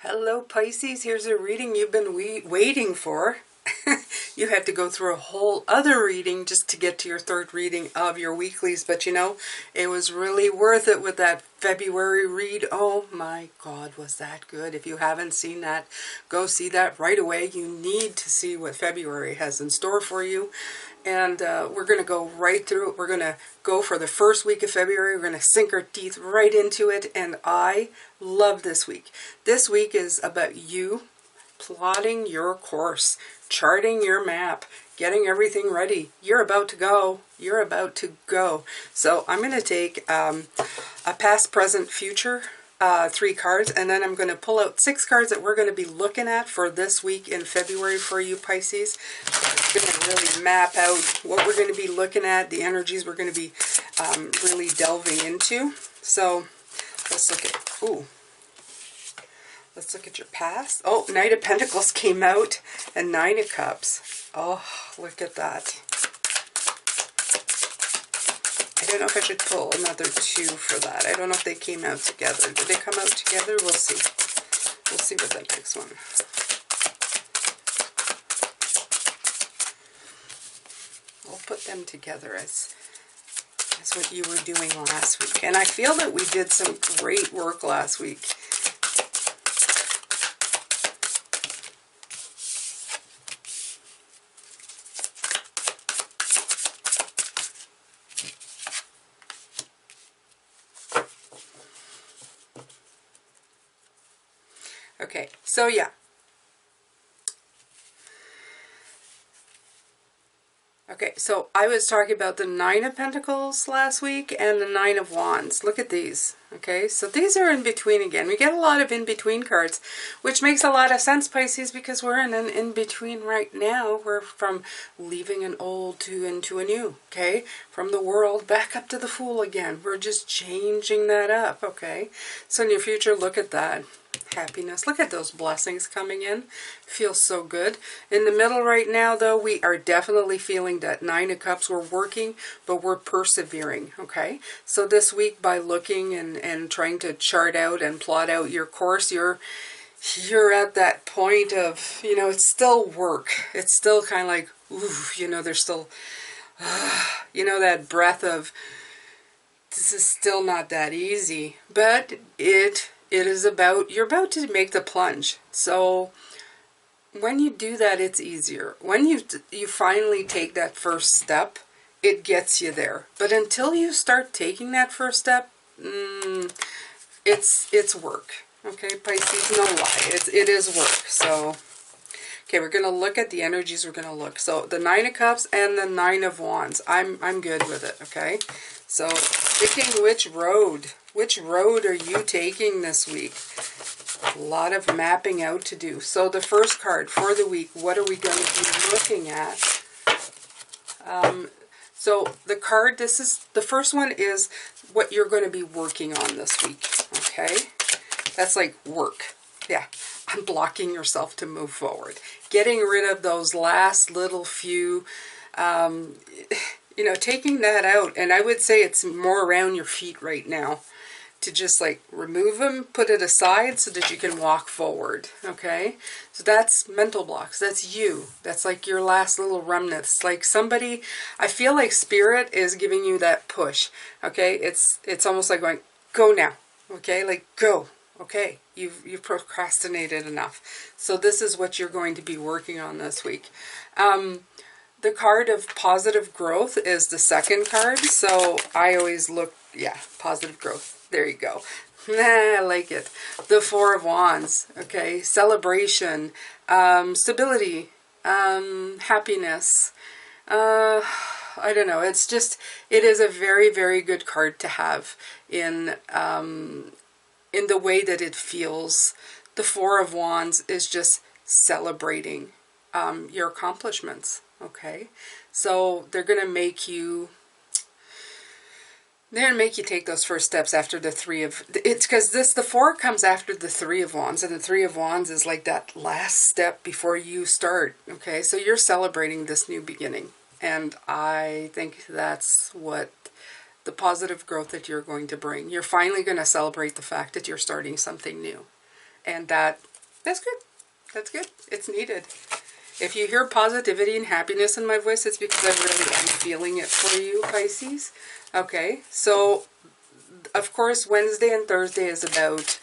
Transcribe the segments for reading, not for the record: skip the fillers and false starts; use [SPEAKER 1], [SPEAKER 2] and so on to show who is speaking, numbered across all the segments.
[SPEAKER 1] Hello Pisces, here's a reading you've been waiting for. You had to go through a whole other reading just to get to your third reading of your weeklies, but you know, it was really worth it with that February read. Oh my God, was that good? If you haven't seen that, go see that right away. You need to see what February has in store for you. And we're going to go right through it. We're going to go for the first week of February. We're going to sink our teeth right into it. And I love this week. This week is about you plotting your course, charting your map, getting everything ready. You're about to go. You're about to go. So I'm going to take a past, present, future 3 cards, and then I'm going to pull out 6 cards that we're going to be looking at for this week in February for you Pisces. We're going to really map out what we're going to be looking at, the energies we're going to be really delving into. So let's look at, let's look at your past. Oh, Knight of Pentacles came out and 9 of Cups. Oh, look at that. I don't know if I should pull another 2 for that. I don't know if they came out together. Did they come out together? We'll see. We'll see what that next one. We'll put them together as what you were doing last week. And I feel that we did some great work last week. Okay, so yeah. Okay, so I was talking about the 9 of Pentacles last week and the 9 of Wands. Look at these. Okay, so these are in between again. We get a lot of in-between cards, which makes a lot of sense, Pisces, because we're in an in-between right now. We're from leaving an old into a new, okay? From the world back up to the Fool again. We're just changing that up, okay? So in your future, look at that. Happiness. Look at those blessings coming in. Feels so good. In the middle right now, though, we are definitely feeling that 9 of Cups. We're working, but we're persevering, okay? So this week, by looking and trying to chart out and plot out your course, you're at that point of, you know, it's still work. It's still kind of like, ooh, you know, there's still, you know, that breath of, this is still not that easy, but it is about, you're about to make the plunge. So when you do that, it's easier. When you finally take that first step, it gets you there. But until you start taking that first step, it's work. Okay, Pisces, no lie. It is work. So, okay, we're going to look at the energies we're going to look. So the 9 of Cups and the 9 of Wands. I'm good with it, okay? So picking which road are you taking this week? A lot of mapping out to do. So the first card for the week, what are we going to be looking at? So the card, the first one is what you're going to be working on this week, okay? That's like work. Yeah, unblocking yourself to move forward. Getting rid of those last little few, you know, taking that out. And I would say it's more around your feet right now. To just like remove them, put it aside so that you can walk forward, okay? So that's mental blocks. That's you. That's like your last little remnants. Like somebody, I feel like Spirit is giving you that push, okay? It's almost like going, go now, okay? Like go, okay? You've procrastinated enough. So this is what you're going to be working on this week. The card of positive growth is the second card. So I always look, yeah, positive growth. There you go. I like it. The 4 of Wands, okay? Celebration, stability, happiness. I don't know. It's just, it is a very, very good card to have in the way that it feels. The 4 of Wands is just celebrating your accomplishments, okay? So they're going to make you... They're going to make you take those first steps after the 3 of... It's because the 4 comes after the 3 of Wands. And the 3 of Wands is like that last step before you start. Okay, so you're celebrating this new beginning. And I think that's what the positive growth that you're going to bring. You're finally going to celebrate the fact that you're starting something new. And that's good. That's good. It's needed. If you hear positivity and happiness in my voice, it's because I really am feeling it for you, Pisces. Okay, so of course Wednesday and Thursday is about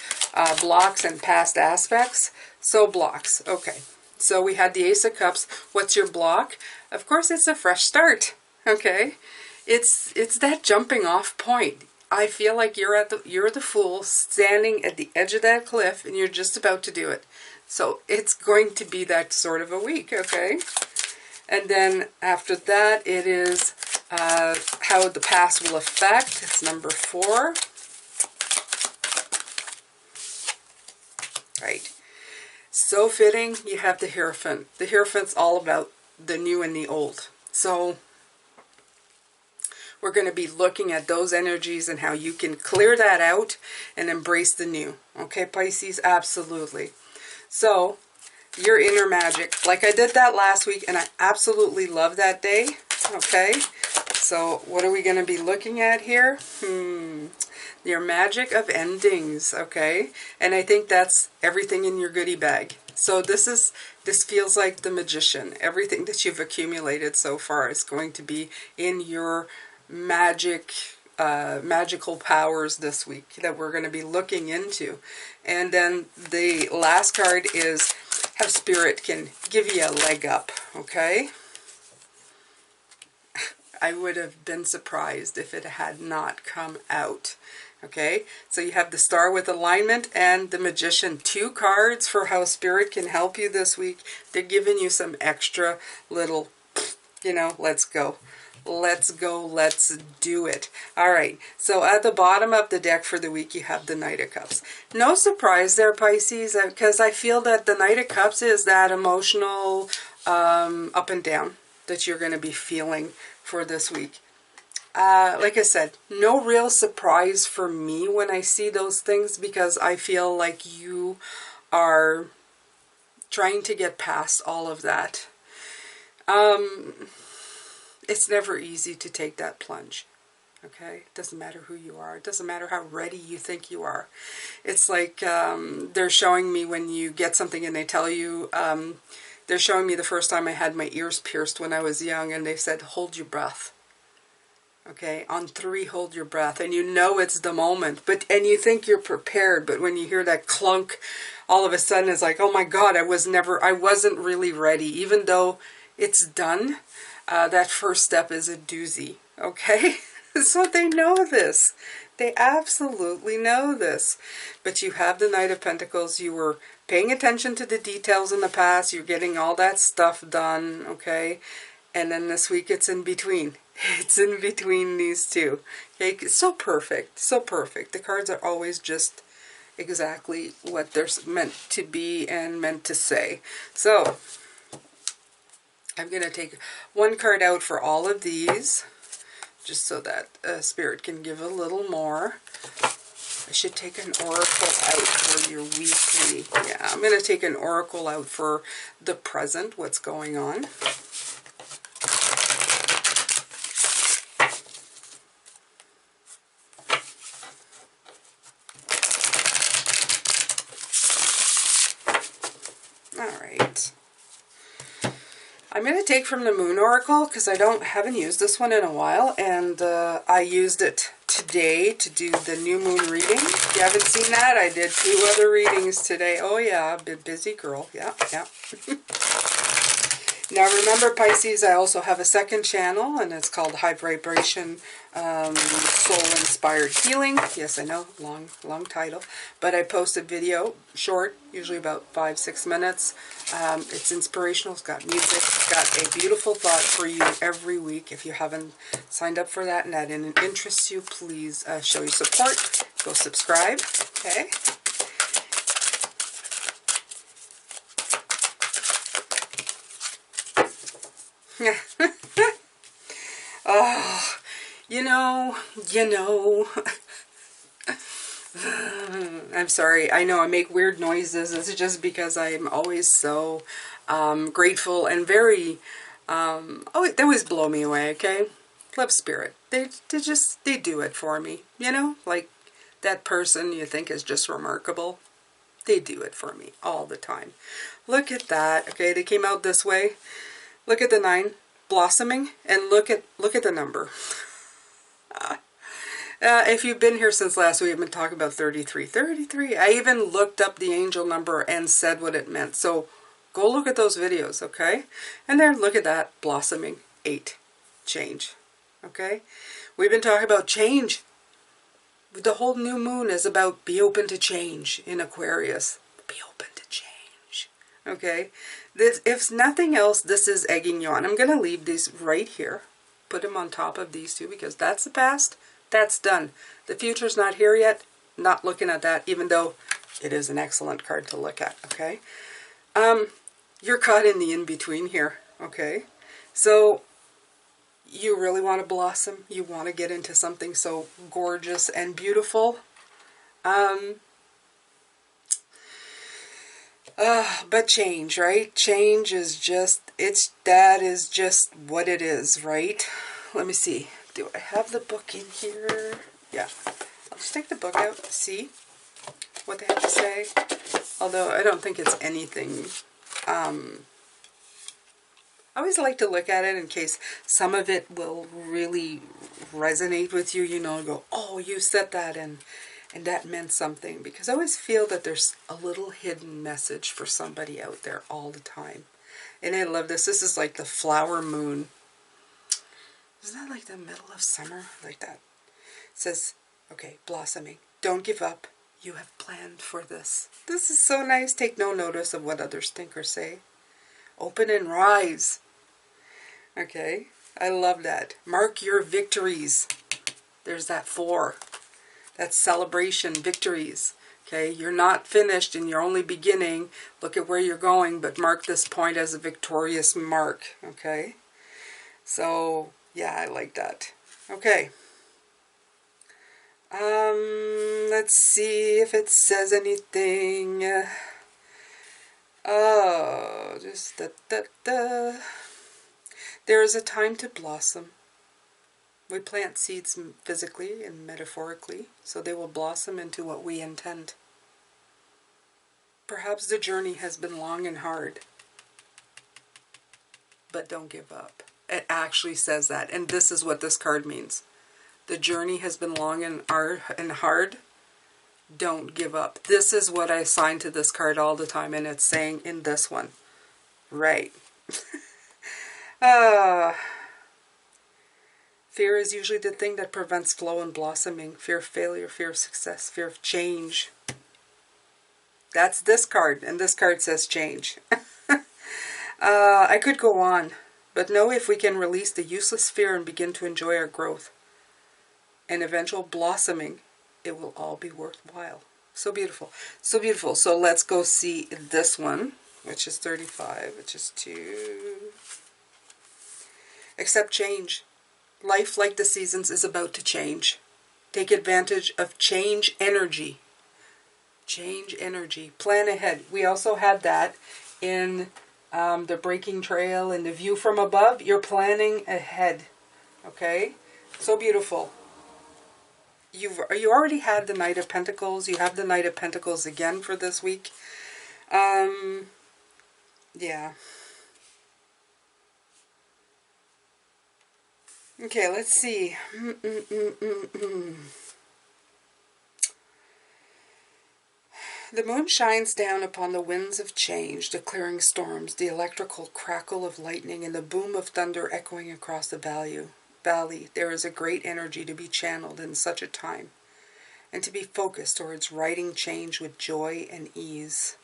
[SPEAKER 1] blocks and past aspects. So blocks, okay. So we had the Ace of Cups. What's your block? Of course it's a fresh start, okay. It's that jumping off point. I feel like you're the fool standing at the edge of that cliff and you're just about to do it. So it's going to be that sort of a week, okay? And then after that, it is how the past will affect. It's number 4. Right. So fitting, you have the Hierophant. The Hierophant's all about the new and the old. So we're going to be looking at those energies and how you can clear that out and embrace the new. Okay, Pisces? Absolutely. So, your inner magic. Like I did that last week, and I absolutely love that day. Okay, so what are we going to be looking at here? Your magic of endings. Okay, and I think that's everything in your goodie bag. So this feels like the Magician. Everything that you've accumulated so far is going to be in your magical powers this week that we're going to be looking into. And then the last card is how Spirit can give you a leg up, okay? I would have been surprised if it had not come out, okay? So you have the Star with alignment and the Magician. 2 cards for how Spirit can help you this week. They're giving you some extra little, you know, let's go. Let's go, let's do it. All right, so at the bottom of the deck for the week, you have the Knight of Cups. No surprise there, Pisces, because I feel that the Knight of Cups is that emotional up and down that you're going to be feeling for this week. Like I said, no real surprise for me when I see those things, because I feel like you are trying to get past all of that. It's never easy to take that plunge, okay? It doesn't matter who you are. It doesn't matter how ready you think you are. It's like they're showing me when you get something and they tell you, they're showing me the first time I had my ears pierced when I was young, and they said, hold your breath. Okay, on 3, hold your breath. And you know it's the moment, and you think you're prepared, but when you hear that clunk, all of a sudden it's like, oh my God, I wasn't really ready, even though it's done. That first step is a doozy, okay? So they know this. They absolutely know this. But you have the Knight of Pentacles. You were paying attention to the details in the past. You're getting all that stuff done, okay? And then this week it's in between. It's in between these two. Okay? It's so perfect. So perfect. The cards are always just exactly what they're meant to be and meant to say. So I'm going to take 1 card out for all of these, just so that Spirit can give a little more. I should take an oracle out for your weekly. Yeah, I'm going to take an oracle out for the present, what's going on. All right. I'm going to take from the Moon Oracle because I haven't used this one in a while, and I used it today to do the new moon reading. If you haven't seen that, I did 2 other readings today. Oh yeah, a busy girl. Yeah. Now remember, Pisces, I also have a second channel, and it's called High Vibration Soul Inspired Healing. Yes, I know, long title, but I post a video, short, usually about 5-6 minutes. It's inspirational, it's got music, it's got a beautiful thought for you every week. If you haven't signed up for that and that interests you, please show your support. Go subscribe, okay? Oh, you know, I'm sorry, I know I make weird noises. It's just because I'm always so grateful and very, oh, they always blow me away, okay? Love Spirit. They do it for me, you know? Like that person you think is just remarkable. They do it for me all the time. Look at that. Okay, they came out this way. Look at the 9 blossoming, and look at the number. If you've been here since last week, I've been talking about 33. 33. I even looked up the angel number and said what it meant. So go look at those videos, okay? And there, look at that, blossoming. 8. Change. Okay? We've been talking about change. The whole new moon is about be open to change in Aquarius. Be open to change. Okay? This, if nothing else, this is egging you on. I'm going to leave these right here. Put them on top of these two because that's the past. That's done. The future's not here yet. Not looking at that, even though it is an excellent card to look at, okay? You're caught in the in-between here, okay? So, you really want to blossom. You want to get into something so gorgeous and beautiful. But change, right? Change is just, that is just what it is, right? Let me see. Do I have the book in here? Yeah. I'll just take the book out, see what they have to say. Although I don't think it's anything. I always like to look at it in case some of it will really resonate with you, you know, go, oh, you said that and that meant something. Because I always feel that there's a little hidden message for somebody out there all the time. And I love this. This is like the flower moon. Isn't that like the middle of summer? Like that. It says, okay, blossoming. Don't give up. You have planned for this. This is so nice. Take no notice of what others think or say. Open and rise. Okay. I love that. Mark your victories. There's that 4. That's celebration, victories. Okay. You're not finished and you're only beginning. Look at where you're going, but mark this point as a victorious mark. Okay. So, yeah, I like that. Okay. Let's see if it says anything. Just da. There is a time to blossom. We plant seeds physically and metaphorically, so they will blossom into what we intend. Perhaps the journey has been long and hard, but don't give up. It actually says that, and this is what this card means. The journey has been long and hard. Don't give up. This is what I assign to this card all the time, and it's saying in this one. Right. Fear is usually the thing that prevents flow and blossoming. Fear of failure, fear of success, fear of change. That's this card, and this card says change. I could go on, but know if we can release the useless fear and begin to enjoy our growth and eventual blossoming, it will all be worthwhile. So beautiful. So beautiful. So let's go see this one, which is 35, which is 2. Accept change. Life, like the seasons, is about to change. Take advantage of change energy. Change energy. Plan ahead. We also had that in the Breaking Trail and the View from Above. You're planning ahead. Okay? So beautiful. You already had the Knight of Pentacles. You have the Knight of Pentacles again for this week. Yeah. Okay, let's see. The moon shines down upon the winds of change, the clearing storms, the electrical crackle of lightning, and the boom of thunder echoing across the valley. There is a great energy to be channeled in such a time, and to be focused towards righting change with joy and ease.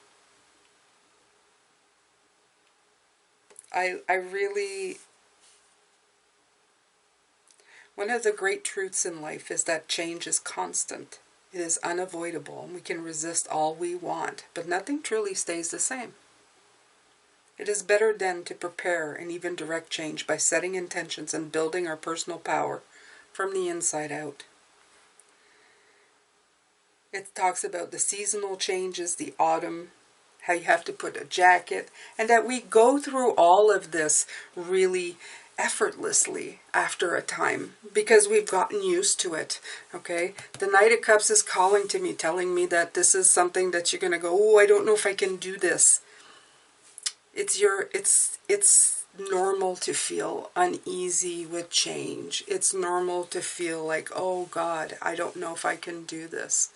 [SPEAKER 1] I really... One of the great truths in life is that change is constant. It is unavoidable, and we can resist all we want, but nothing truly stays the same. It is better then to prepare and even direct change by setting intentions and building our personal power from the inside out. It talks about the seasonal changes, the autumn, how you have to put a jacket, and that we go through all of this really effortlessly after a time because we've gotten used to it. Okay, the Knight of Cups is calling to me, telling me that this is something that you're going to go, oh, I don't know if I can do this. It's normal to feel uneasy with change. It's normal to feel like, oh God, I don't know if I can do this.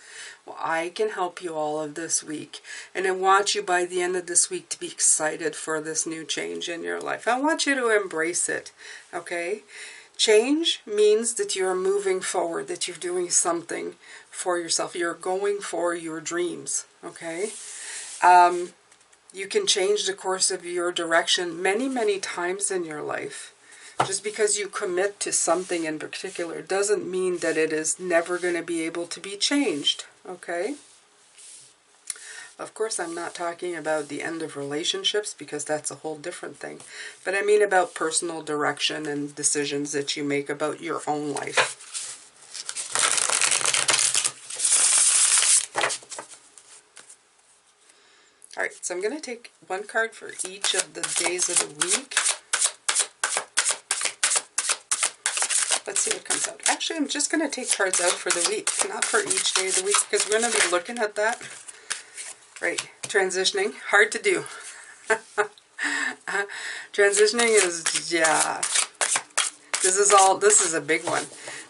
[SPEAKER 1] Well, I can help you all of this week. And I want you by the end of this week to be excited for this new change in your life. I want you to embrace it, okay? Change means that you're moving forward, that you're doing something for yourself. You're going for your dreams, okay? You can change the course of your direction many, many times in your life. Just because you commit to something in particular doesn't mean that it is never going to be able to be changed, okay? Of course, I'm not talking about the end of relationships because that's a whole different thing. But I mean about personal direction and decisions that you make about your own life. Alright, so I'm going to take one card for each of the days of the week. Let's see what comes out. Actually, I'm just going to take cards out for the week, not for each day of the week, because we're going to be looking at that. Right, transitioning, hard to do. Transitioning is, yeah, this is a big one.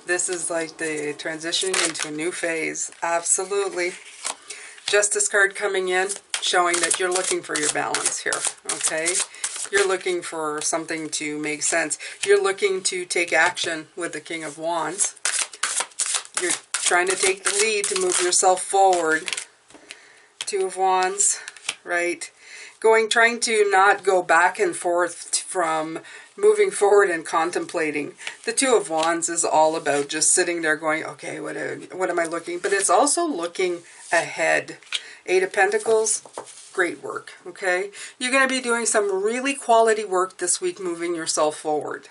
[SPEAKER 1] This is like the transitioning into a new phase. Absolutely. Justice card coming in, showing that you're looking for your balance here, okay? You're looking for something to make sense. You're looking to take action with the King of Wands. You're trying to take the lead to move yourself forward. Two of Wands, right? Trying to not go back and forth from moving forward and contemplating. The Two of Wands is all about just sitting there going, okay, what am I looking? But it's also looking ahead. Eight of Pentacles, great work, okay? You're going to be doing some really quality work this week, moving yourself forward.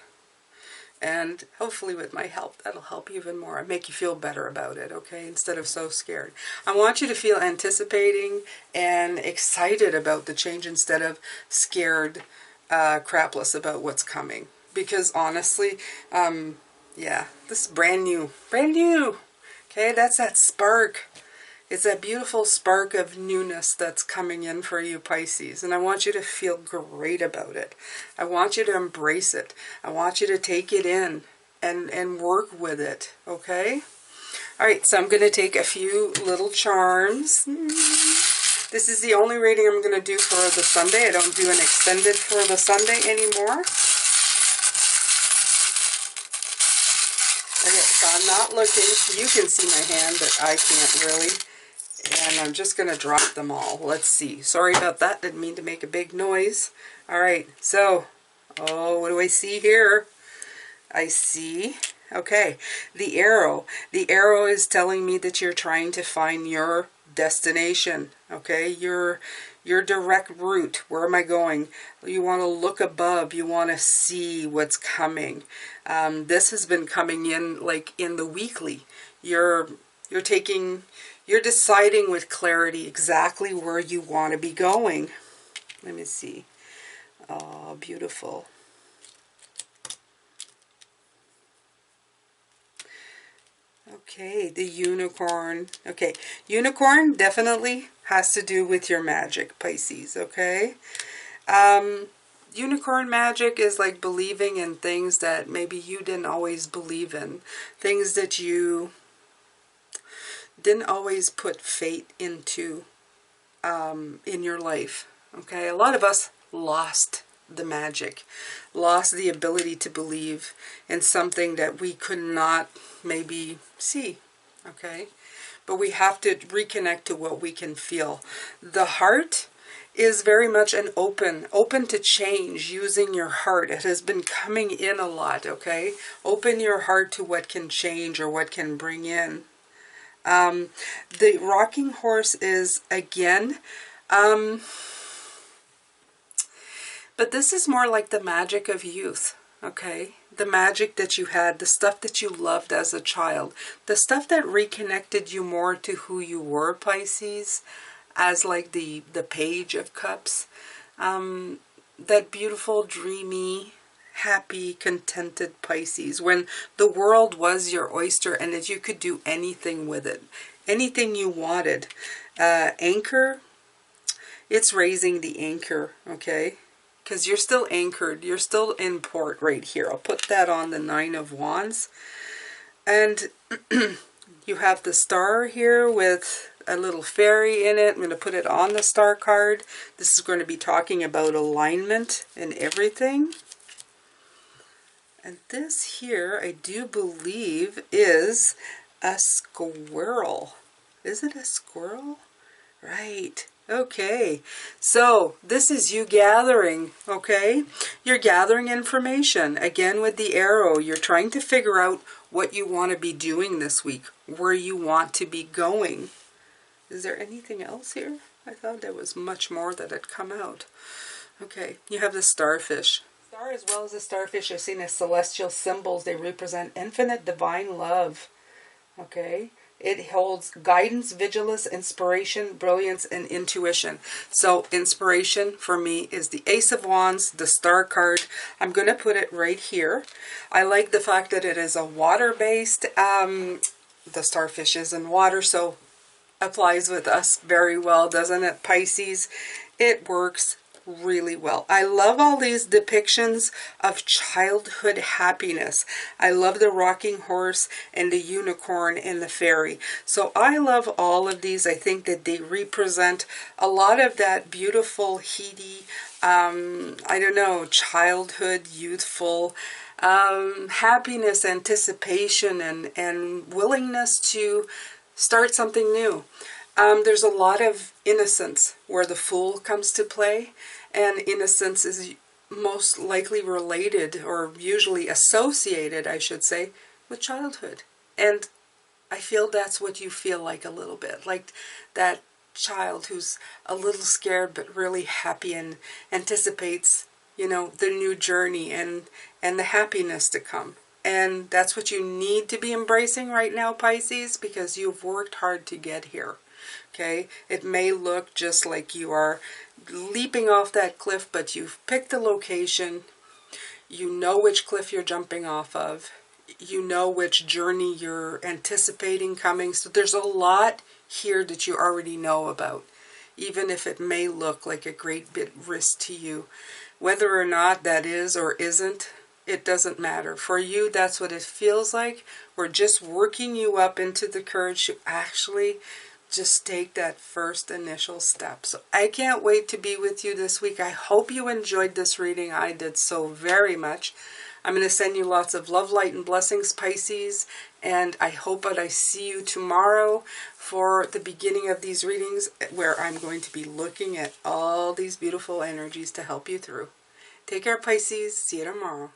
[SPEAKER 1] And hopefully with my help, that'll help you even more and make you feel better about it, okay? Instead of so scared. I want you to feel anticipating and excited about the change instead of scared, crapless about what's coming. Because honestly, yeah, this is brand new. Brand new! Okay, that's that spark. It's that beautiful spark of newness that's coming in for you, Pisces. And I want you to feel great about it. I want you to embrace it. I want you to take it in and work with it, okay? All right, so I'm going to take a few little charms. This is the only reading I'm going to do for the Sunday. I don't do an extended for the Sunday anymore. Okay, so I'm not looking. You can see my hand, but I can't really. And I'm just going to drop them all. Let's see. Sorry about that. Didn't mean to make a big noise. All right. So, oh, what do I see here? I see, okay, the arrow. The arrow is telling me that you're trying to find your destination, okay? Your direct route. Where am I going? You want to look above. You want to see what's coming. This has been coming in like in the weekly. You're deciding with clarity exactly where you want to be going. Let me see. Oh, beautiful. Okay, the unicorn. Okay, unicorn definitely has to do with your magic, Pisces, okay? Unicorn magic is like believing in things that maybe you didn't always believe in. Things that you didn't always put faith into in your life, okay? A lot of us lost the magic, lost the ability to believe in something that we could not maybe see, okay? But we have to reconnect to what we can feel. The heart is very much an open to change, using your heart. It has been coming in a lot, okay? Open your heart to what can change or what can bring in. The rocking horse is, again, but this is more like the magic of youth, okay? The magic that you had, the stuff that you loved as a child, the stuff that reconnected you more to who you were, Pisces, as like the Page of Cups. That beautiful, dreamy, happy, contented Pisces, when the world was your oyster and that you could do anything with it, anything you wanted. Anchor, it's raising the anchor, okay? Because you're still anchored. You're still in port right here. I'll put that on the Nine of Wands. And you have the star here with a little fairy in it. I'm going to put it on the star card. This is going to be talking about alignment and everything. And this here, I do believe, is a squirrel. Is it a squirrel? Right. Okay. So this is you gathering, okay? You're gathering information. Again, with the arrow, you're trying to figure out what you want to be doing this week, where you want to be going. Is there anything else here? I thought there was much more that had come out. Okay, you have the starfish. Star as well as the starfish are seen as celestial symbols. They represent infinite divine love. Okay? It holds guidance, vigilance, inspiration, brilliance, and intuition. So inspiration for me is the Ace of Wands, the Star card. I'm going to put it right here. I like the fact that it is a water-based. The starfish is in water, so applies with us very well, doesn't it, Pisces? It works really well. I love all these depictions of childhood happiness. I love the rocking horse and the unicorn and the fairy. So I love all of these. I think that they represent a lot of that beautiful, heady, I don't know, childhood, youthful happiness, anticipation, and willingness to start something new. There's a lot of innocence where the Fool comes to play, and innocence is most likely related, or usually associated, I should say, with childhood. And I feel that's what you feel like a little bit, like that child who's a little scared but really happy and anticipates, you know, the new journey and the happiness to come. And that's what you need to be embracing right now, Pisces, because you've worked hard to get here. Okay, it may look just like you are leaping off that cliff, but you've picked the location. You know which cliff you're jumping off of. You know which journey you're anticipating coming. So there's a lot here that you already know about, even if it may look like a great bit risk to you. Whether or not that is or isn't, it doesn't matter. For you, that's what it feels like. We're just working you up into the courage to actually just take that first initial step. So I can't wait to be with you this week. I hope you enjoyed this reading. I did so very much. I'm going to send you lots of love, light, and blessings, Pisces. And I hope that I see you tomorrow for the beginning of these readings, where I'm going to be looking at all these beautiful energies to help you through. Take care, Pisces. See you tomorrow.